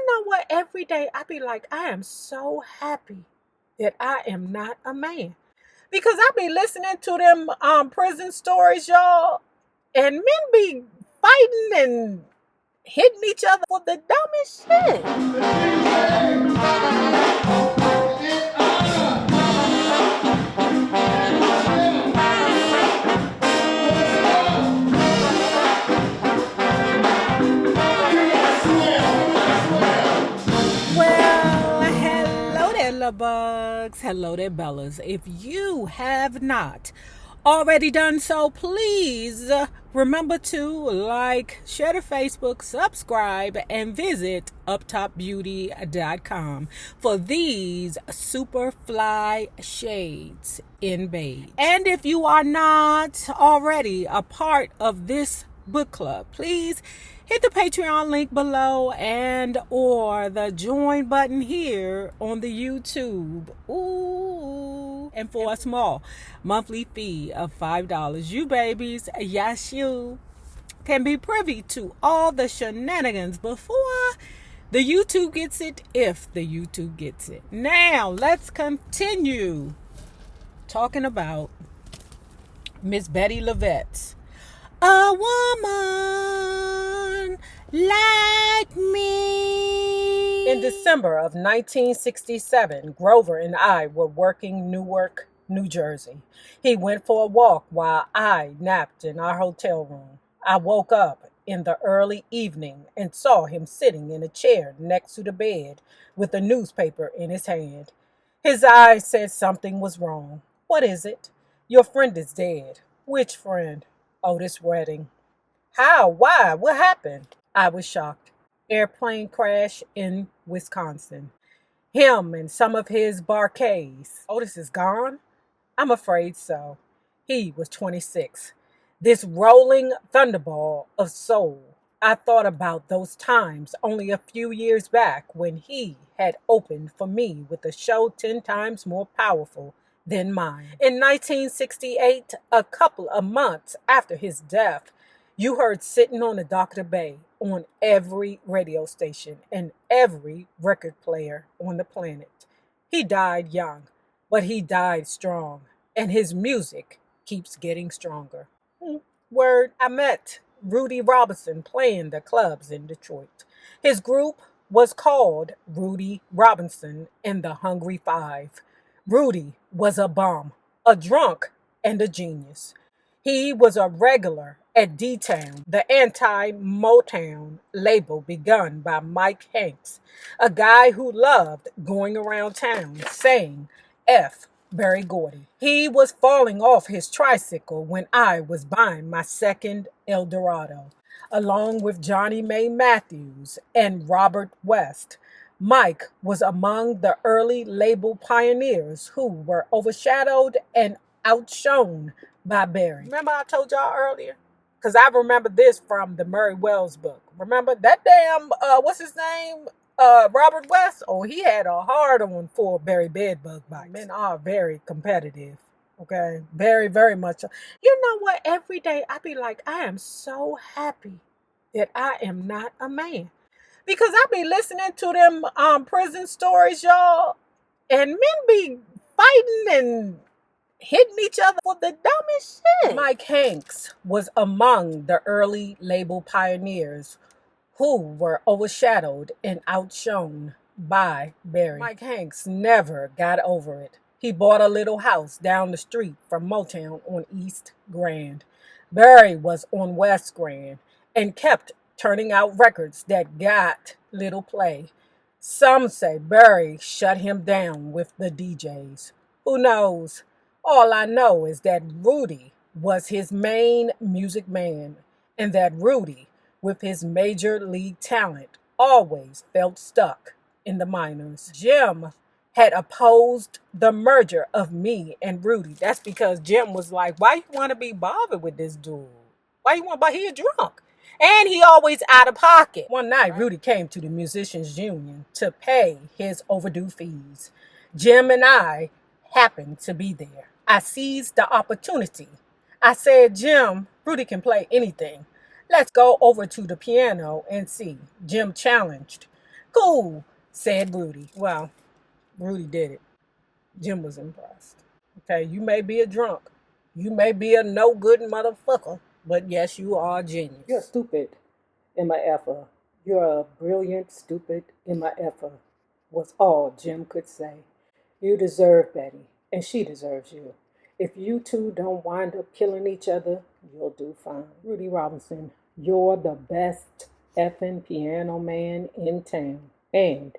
know what? Every day I be like, I am so happy that I am not a man. Because I be listening to them prison stories, y'all, and men be fighting and hitting each other for the dumbest shit. Well, hello there, love bugs. Hello there, Bellas. If you have not already done so, please remember to like, share to Facebook, subscribe, and visit uptopbeauty.com for these super fly shades in beige. And if you are not already a part of this book club, please hit the Patreon link below and or the join button here on the YouTube. Ooh. And for a small monthly fee of $5, you babies, yes you, can be privy to all the shenanigans before the YouTube gets it, if the YouTube gets it. Now, let's continue talking about Miss Bettye Lavette. A woman like me. In December of 1967, Grover and I were working Newark, New Jersey. He went for a walk while I napped in our hotel room. I woke up in the early evening and saw him sitting in a chair next to the bed with a newspaper in his hand. His eyes said something was wrong. What is it? Your friend is dead. Which friend? Otis Redding. How? Why? What happened? I was shocked. Airplane crash in Wisconsin. Him and some of his barcades. Otis is gone? I'm afraid so. He was 26. This rolling thunderball of soul. I thought about those times only a few years back when he had opened for me with a show 10 times more powerful than mine. In 1968, a couple of months after his death, you heard Sitting on the Dock of the Bay on every radio station and every record player on the planet. He died young, but he died strong, and his music keeps getting stronger. Word, I met Rudy Robinson playing the clubs in Detroit. His group was called Rudy Robinson and the Hungry Five. Rudy was a bum, a drunk, and a genius. He was a regular at D-Town, the anti-Motown label begun by Mike Hanks, a guy who loved going around town saying F. Berry Gordy. He was falling off his tricycle when I was buying my second Eldorado, along with Johnny May Matthews and Robert West. Mike was among the early label pioneers who were overshadowed and outshone by Berry. Remember I told y'all earlier? Because I remember this from the Murray Wells book. Remember that damn, what's his name? Robert West? Oh, he had a hard on for Berry bedbug bites. Men are very competitive. Okay? Very, very much. You know what? Every day I be like, I am so happy that I am not a man. Because I be listening to them prison stories, y'all, and men be fighting and hitting each other for the dumbest shit. Mike Hanks was among the early label pioneers who were overshadowed and outshone by Berry. Mike Hanks never got over it. He bought a little house down the street from Motown on East Grand. Berry was on West Grand and kept turning out records that got little play. Some say Berry shut him down with the DJs. Who knows? All I know is that Rudy was his main music man, and that Rudy, with his major league talent, always felt stuck in the minors. Jim had opposed the merger of me and Rudy. That's because Jim was like, why you want to be bothered with this dude? Why you want, but he a drunk. And he always out of pocket. One night, Rudy came to the Musicians Union to pay his overdue fees. Jim and I happened to be there. I seized the opportunity. I said, Jim, Rudy can play anything. Let's go over to the piano and see. Jim challenged. Cool, said Rudy. Well, Rudy did it. Jim was impressed. Okay, you may be a drunk. You may be a no good motherfucker. But yes, you are a genius. You're stupid, MFer. You're a brilliant, stupid MFer, was all Jim could say. You deserve Betty, and she deserves you. If you two don't wind up killing each other, you'll do fine. Rudy Robinson, you're the best effing piano man in town. And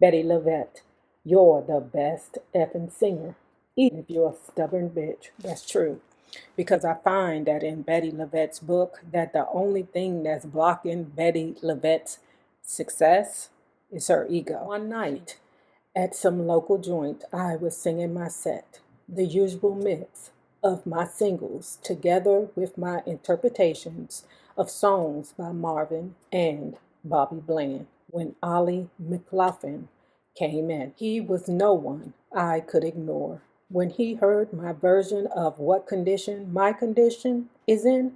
Betty Lavette, you're the best effing singer, even if you're a stubborn bitch. That's true. Because I find that in Betty Lavette's book that the only thing that's blocking Betty Lavette's success is her ego. One night at some local joint, I was singing my set, the usual mix of my singles together with my interpretations of songs by Marvin and Bobby Bland, when Ollie McLaughlin came in. He was no one I could ignore. When he heard my version of what condition my condition is in,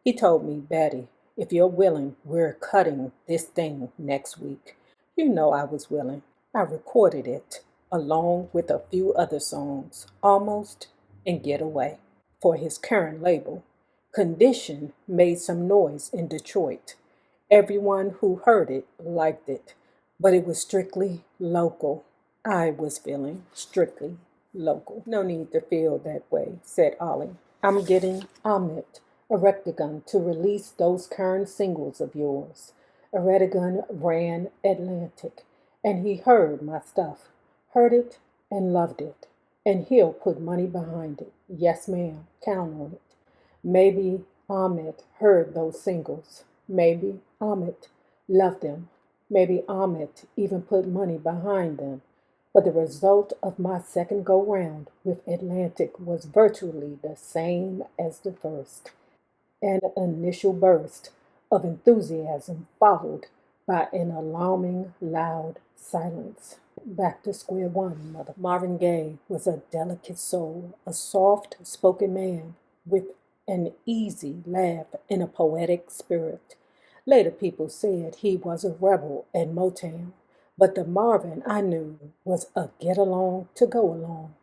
he told me, Betty, if you're willing, we're cutting this thing next week. You know I was willing. I recorded it, along with a few other songs, Almost and Get Away, for his current label. Condition made some noise in Detroit. Everyone who heard it liked it, but it was strictly local. I was feeling strictly local. No need to feel that way, said Ollie. I'm getting Ahmet Erectagon to release those current singles of yours. Erectagon ran Atlantic, and he heard my stuff, heard it and loved it, and he'll put money behind it. Yes, ma'am, count on it. Maybe Ahmet heard those singles. Maybe Ahmet loved them. Maybe Ahmet even put money behind them. But the result of my second go-round with Atlantic was virtually the same as the first. An initial burst of enthusiasm followed by an alarming loud silence. Back to square one, mother. Marvin Gaye was a delicate soul, a soft-spoken man with an easy laugh and a poetic spirit. Later people said he was a rebel at Motown. But the Marvin I knew was a get-along to go along.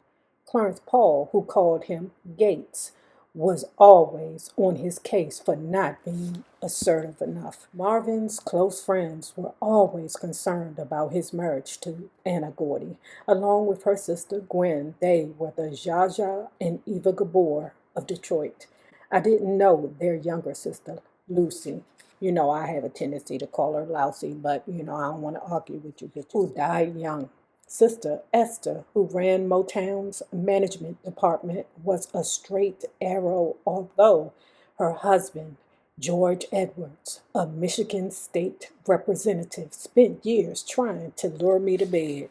Clarence Paul, who called him Gates, was always on his case for not being assertive enough. Marvin's close friends were always concerned about his marriage to Anna Gordy. Along with her sister Gwen, they were the Zsa Zsa and Eva Gabor of Detroit. I didn't know their younger sister, Lucy. You know, I have a tendency to call her lousy, but, I don't want to argue with you, bitch. Who died young. Sister Esther, who ran Motown's management department, was a straight arrow, although her husband, George Edwards, a Michigan state representative, spent years trying to lure me to bed.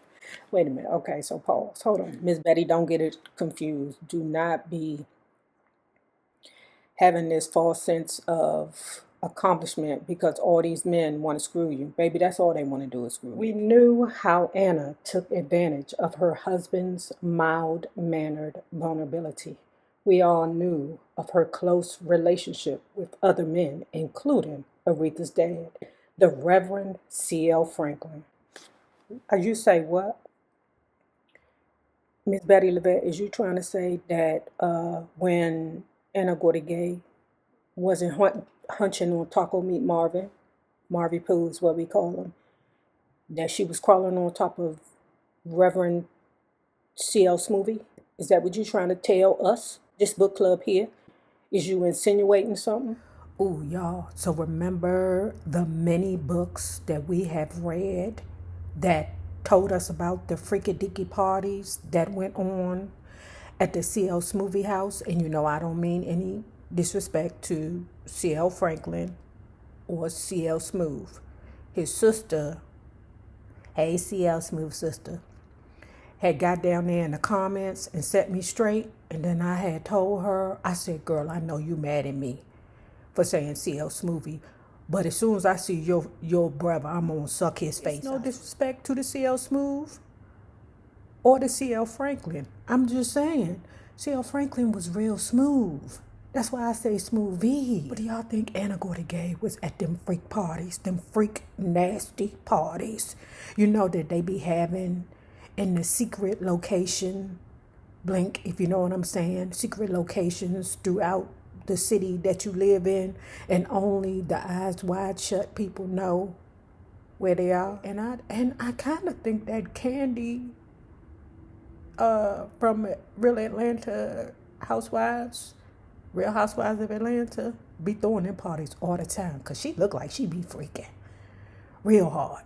Wait a minute. Okay, so pause. Hold on. Miss Betty, don't get it confused. Do not be having this false sense of accomplishment because all these men want to screw you. Baby, that's all they want to do is screw you. We knew how Anna took advantage of her husband's mild-mannered vulnerability. We all knew of her close relationship with other men, including Aretha's dad, the Reverend C.L. Franklin. You say what? Miss Betty Lavette, is you trying to say that when Anna Gordy Gay wasn't hunching on Taco Meat Marvin Pooh is what we call him, that she was crawling on top of Reverend C.L. Smoothie? Is that what you're trying to tell us, this book club here? Is you insinuating something? Ooh, y'all, so remember the many books that we have read that told us about the freaky-deaky parties that went on at the C.L. Smoothie house? And I don't mean any disrespect to C.L. Franklin or C.L. Smooth. His sister, hey C.L. Smooth sister, had got down there in the comments and set me straight. And then I had told her, I said, girl, I know you mad at me for saying C.L. Smoothie. But as soon as I see your brother, I'm going to suck his face. It's no disrespect to the C.L. Smooth or the C.L. Franklin. I'm just saying, C.L. Franklin was real smooth. That's why I say Smooth V. But do y'all think Anna Gordy Gay was at them freak parties, them freak nasty parties, you know, that they be having in the secret location, blink, if you know what I'm saying, secret locations throughout the city that you live in, and only the eyes wide shut people know where they are. And I kind of think that Candy from Real Housewives of Atlanta be throwing them parties all the time, because she look like she be freaking real hard.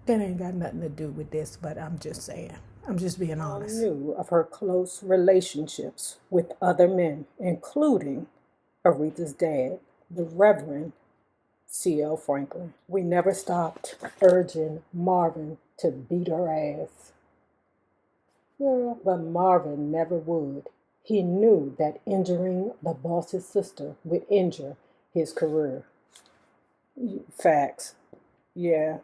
That ain't got nothing to do with this, but I'm just saying. I'm just being honest. I knew of her close relationships with other men, including Aretha's dad, the Reverend C.L. Franklin. We never stopped urging Marvin to beat her ass. Yeah, but Marvin never would. He knew that injuring the boss's sister would injure his career. Facts. Yeah.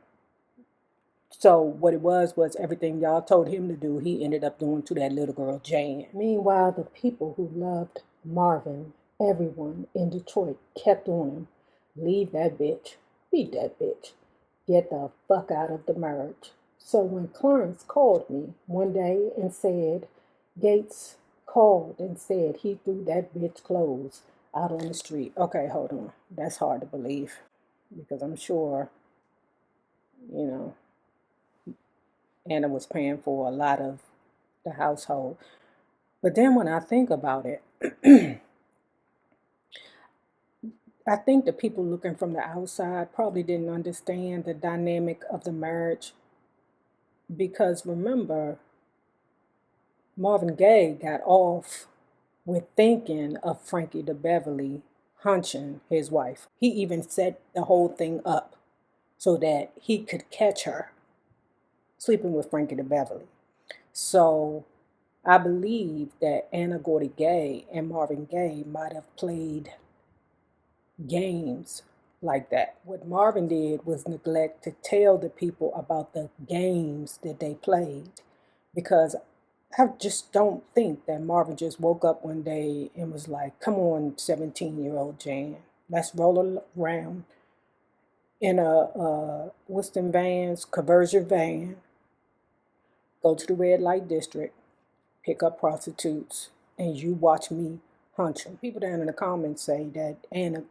So what it was everything y'all told him to do, he ended up doing to that little girl, Jan. Meanwhile, the people who loved Marvin, everyone in Detroit, kept on him. Leave that bitch. Beat that bitch. Get the fuck out of the marriage. So when Clarence called me one day and said, Gates called and said he threw that bitch clothes out on the street. Okay, hold on. That's hard to believe, because I'm sure, you know, Anna was paying for a lot of the household. But then when I think about it, I think the people looking from the outside probably didn't understand the dynamic of the marriage, because remember, Marvin Gaye got off with thinking of Frankie DeBeverly hunching his wife. He even set the whole thing up so that he could catch her sleeping with Frankie DeBeverly. So I believe that Anna Gordy Gay and Marvin Gaye might have played games like that. What Marvin did was neglect to tell the people about the games that they played, because I just don't think that Marvin just woke up one day and was like, come on, 17-year-old Jan, let's roll around in a Western Vans, conversion van, go to the red light district, pick up prostitutes, and you watch me hunch them. People down in the comments say that Anna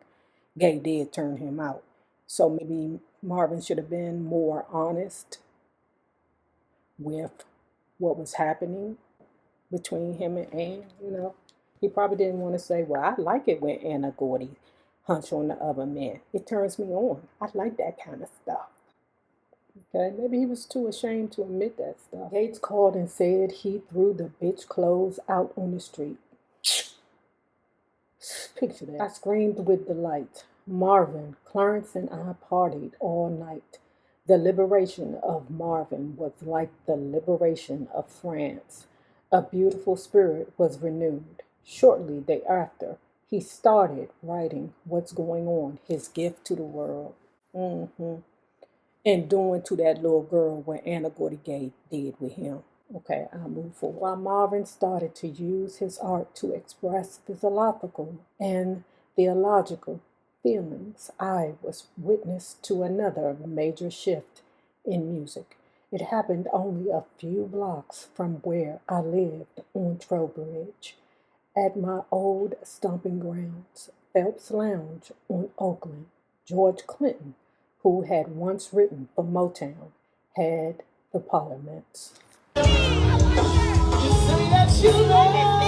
Gaye did turn him out. So maybe Marvin should have been more honest with what was happening between him and Ann, you know. He probably didn't want to say, well, I like it when Anna Gordy hunch on the other men. It turns me on. I like that kind of stuff. Okay, maybe he was too ashamed to admit that stuff. Gates called and said he threw the bitch clothes out on the street. Picture that. I screamed with delight. Marvin, Clarence, and I partied all night. The liberation of Marvin was like the liberation of France. A beautiful spirit was renewed. Shortly thereafter, he started writing What's Going On, his gift to the world. And doing to that little girl what Anna Gordy Gay did with him. Okay, I'll move forward. While Marvin started to use his art to express physiological and theological feelings, I was witness to another major shift in music. It happened only a few blocks from where I lived on Trowbridge, at my old stomping grounds, Phelps Lounge on Oakland. George Clinton, who had once written for Motown, had the Parliaments. You say that you love